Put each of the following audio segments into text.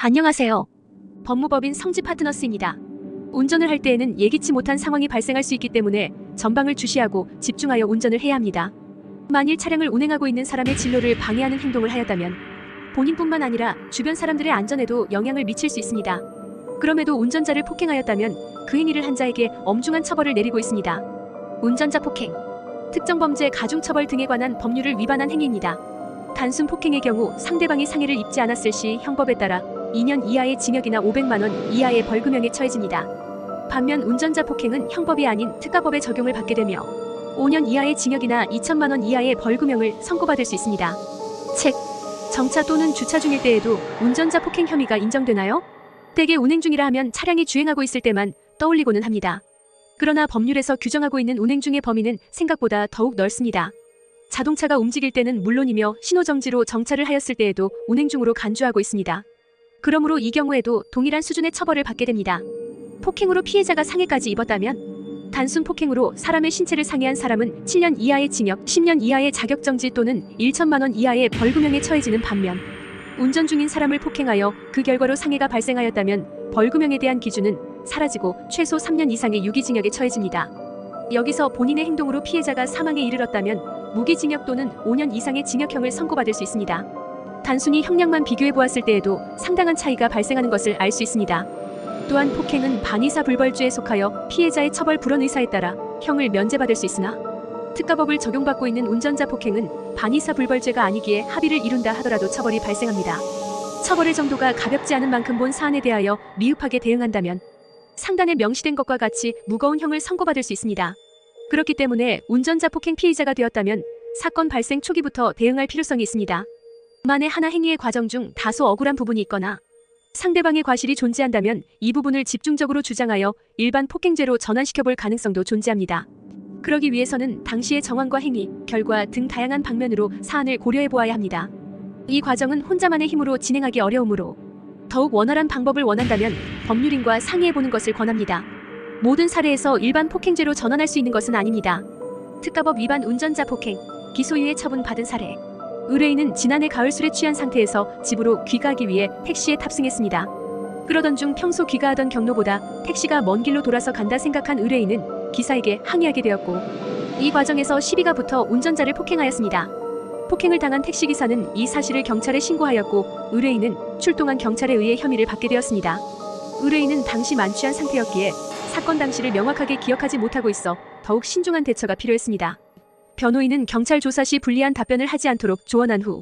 안녕하세요. 법무법인 성지 파트너스입니다. 운전을 할 때에는 예기치 못한 상황이 발생할 수 있기 때문에 전방을 주시하고 집중하여 운전을 해야 합니다. 만일 차량을 운행하고 있는 사람의 진로를 방해하는 행동을 하였다면 본인뿐만 아니라 주변 사람들의 안전에도 영향을 미칠 수 있습니다. 그럼에도 운전자를 폭행하였다면 그 행위를 한 자에게 엄중한 처벌을 내리고 있습니다. 운전자 폭행, 특정 범죄 가중처벌 등에 관한 법률을 위반한 행위입니다. 단순 폭행의 경우 상대방이 상해를 입지 않았을 시 형법에 따라 2년 이하의 징역이나 500만 원 이하의 벌금형에 처해집니다. 반면 운전자 폭행은 형법이 아닌 특가법에 적용을 받게 되며 5년 이하의 징역이나 2천만 원 이하의 벌금형을 선고받을 수 있습니다. 책, 정차 또는 주차 중일 때에도 운전자 폭행 혐의가 인정되나요? 대개 운행 중이라 하면 차량이 주행하고 있을 때만 떠올리고는 합니다. 그러나 법률에서 규정하고 있는 운행 중의 범위는 생각보다 더욱 넓습니다. 자동차가 움직일 때는 물론이며 신호정지로 정차를 하였을 때에도 운행 중으로 간주하고 있습니다. 그러므로 이 경우에도 동일한 수준의 처벌을 받게 됩니다. 폭행으로 피해자가 상해까지 입었다면 단순 폭행으로 사람의 신체를 상해한 사람은 7년 이하의 징역, 10년 이하의 자격정지 또는 1천만 원 이하의 벌금형에 처해지는 반면 운전 중인 사람을 폭행하여 그 결과로 상해가 발생하였다면 벌금형에 대한 기준은 사라지고 최소 3년 이상의 유기징역에 처해집니다. 여기서 본인의 행동으로 피해자가 사망에 이르렀다면 무기징역 또는 5년 이상의 징역형을 선고받을 수 있습니다. 단순히 형량만 비교해 보았을 때에도 상당한 차이가 발생하는 것을 알 수 있습니다. 또한 폭행은 반의사 불벌죄에 속하여 피해자의 처벌 불원 의사에 따라 형을 면제받을 수 있으나 특가법을 적용받고 있는 운전자 폭행은 반의사 불벌죄가 아니기에 합의를 이룬다 하더라도 처벌이 발생합니다. 처벌의 정도가 가볍지 않은 만큼 본 사안에 대하여 미흡하게 대응한다면 상단에 명시된 것과 같이 무거운 형을 선고받을 수 있습니다. 그렇기 때문에 운전자 폭행 피의자가 되었다면 사건 발생 초기부터 대응할 필요성이 있습니다. 만에 하나 행위의 과정 중 다소 억울한 부분이 있거나 상대방의 과실이 존재한다면 이 부분을 집중적으로 주장하여 일반 폭행죄로 전환시켜볼 가능성도 존재합니다. 그러기 위해서는 당시의 정황과 행위, 결과 등 다양한 방면으로 사안을 고려해 보아야 합니다. 이 과정은 혼자만의 힘으로 진행하기 어려우므로 더욱 원활한 방법을 원한다면 법률인과 상의해보는 것을 권합니다. 모든 사례에서 일반 폭행죄로 전환할 수 있는 것은 아닙니다. 특가법 위반 운전자 폭행, 기소유예 처분받은 사례. 의뢰인은 지난해 가을 술에 취한 상태에서 집으로 귀가하기 위해 택시에 탑승했습니다. 그러던 중 평소 귀가하던 경로보다 택시가 먼 길로 돌아서 간다 생각한 의뢰인은 기사에게 항의하게 되었고 이 과정에서 시비가 붙어 운전자를 폭행하였습니다. 폭행을 당한 택시기사는 이 사실을 경찰에 신고하였고 의뢰인은 출동한 경찰에 의해 혐의를 받게 되었습니다. 의뢰인은 당시 만취한 상태였기에 사건 당시를 명확하게 기억하지 못하고 있어 더욱 신중한 대처가 필요했습니다. 변호인은 경찰 조사 시 불리한 답변을 하지 않도록 조언한 후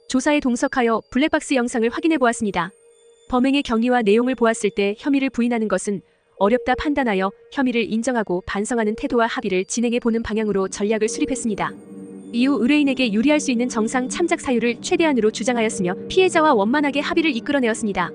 조사에 동석하여 블랙박스 영상을 확인해 보았습니다. 범행의 경위와 내용을 보았을 때 혐의를 부인하는 것은 어렵다 판단하여 혐의를 인정하고 반성하는 태도와 합의를 진행해 보는 방향으로 전략을 수립했습니다. 이후 의뢰인에게 유리할 수 있는 정상 참작 사유를 최대한으로 주장하였으며 피해자와 원만하게 합의를 이끌어내었습니다.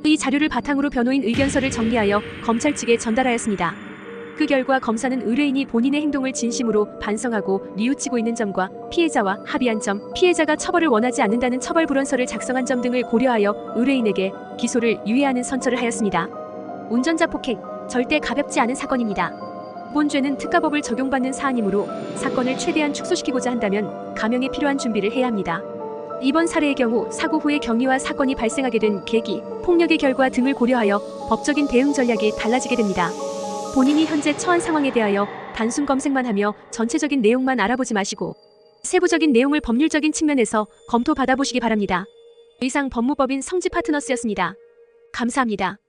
이 자료를 바탕으로 변호인 의견서를 정리하여 검찰 측에 전달하였습니다. 그 결과 검사는 의뢰인이 본인의 행동을 진심으로 반성하고 뉘우치고 있는 점과 피해자와 합의한 점, 피해자가 처벌을 원하지 않는다는 처벌 불원서를 작성한 점 등을 고려하여 의뢰인에게 기소를 유예하는 선처를 하였습니다. 운전자 폭행, 절대 가볍지 않은 사건입니다. 이번 죄는 특가법을 적용받는 사안이므로 사건을 최대한 축소시키고자 한다면 감형에 필요한 준비를 해야 합니다. 이번 사례의 경우 사고 후의 경위와 사건이 발생하게 된 계기, 폭력의 결과 등을 고려하여 법적인 대응 전략이 달라지게 됩니다. 본인이 현재 처한 상황에 대하여 단순 검색만 하며 전체적인 내용만 알아보지 마시고 세부적인 내용을 법률적인 측면에서 검토 받아보시기 바랍니다. 이상 법무법인 성지 파트너스였습니다. 감사합니다.